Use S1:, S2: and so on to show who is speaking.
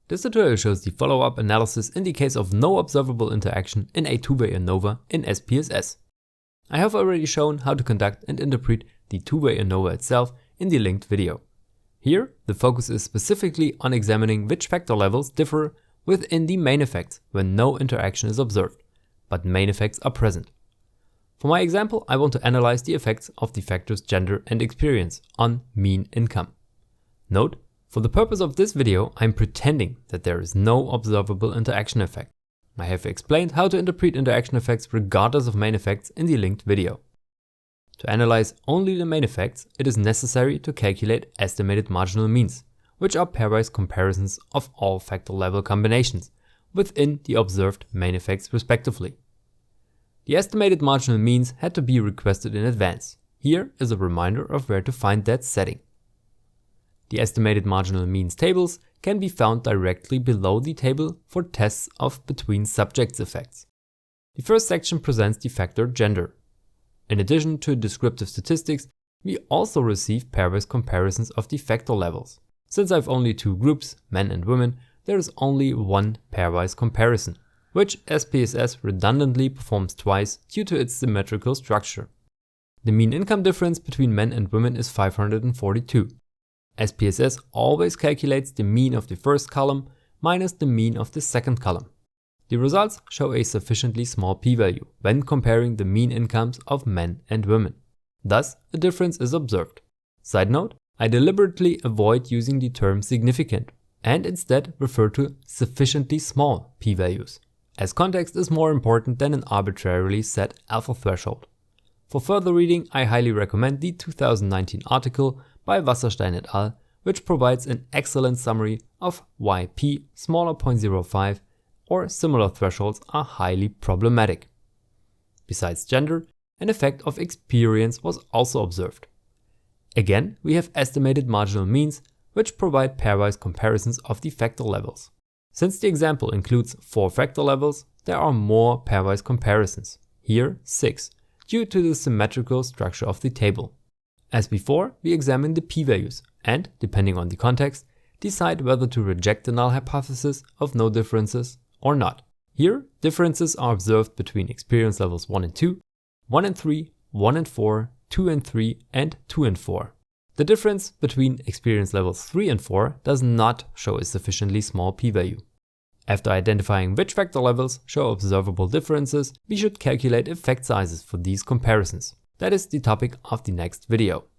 S1: This tutorial shows the follow-up analysis in the case of no observable interaction in a two-way ANOVA in SPSS. I have already shown how to conduct and interpret the two-way ANOVA itself in the linked video. Here, the focus is specifically on examining which factor levels differ within the main effects when no interaction is observed, but main effects are present. For my example, I want to analyze the effects of the factors gender and experience on mean income. Note, for the purpose of this video, I'm pretending that there is no observable interaction effect. I have explained how to interpret interaction effects regardless of main effects in the linked video. To analyze only the main effects, it is necessary to calculate estimated marginal means, which are pairwise comparisons of all factor level combinations within the observed main effects respectively. The estimated marginal means had to be requested in advance. Here is a reminder of where to find that setting. The estimated marginal means tables can be found directly below the table for tests of between subjects effects. The first section presents the factor gender. In addition to descriptive statistics, we also receive pairwise comparisons of the factor levels. Since I have only two groups, men and women, there is only one pairwise comparison, which SPSS redundantly performs twice due to its symmetrical structure. The mean income difference between men and women is 542. SPSS always calculates the mean of the first column minus the mean of the second column. The results show a sufficiently small p-value when comparing the mean incomes of men and women. Thus, a difference is observed. Side note, I deliberately avoid using the term significant and instead refer to sufficiently small p-values, as context is more important than an arbitrarily set alpha threshold. For further reading, I highly recommend the 2019 article by Wasserstein et al., which provides an excellent summary of why p smaller 0.05 or similar thresholds are highly problematic. Besides gender, an effect of experience was also observed. Again, we have estimated marginal means, which provide pairwise comparisons of the factor levels. Since the example includes 4 factor levels, there are more pairwise comparisons, here 6, due to the symmetrical structure of the table. As before, we examine the p-values and, depending on the context, decide whether to reject the null hypothesis of no differences or not. Here, differences are observed between experience levels 1 and 2, 1 and 3, 1 and 4, 2 and 3, and 2 and 4. The difference between experience levels 3 and 4 does not show a sufficiently small p-value. After identifying which factor levels show observable differences, we should calculate effect sizes for these comparisons. That is the topic of the next video.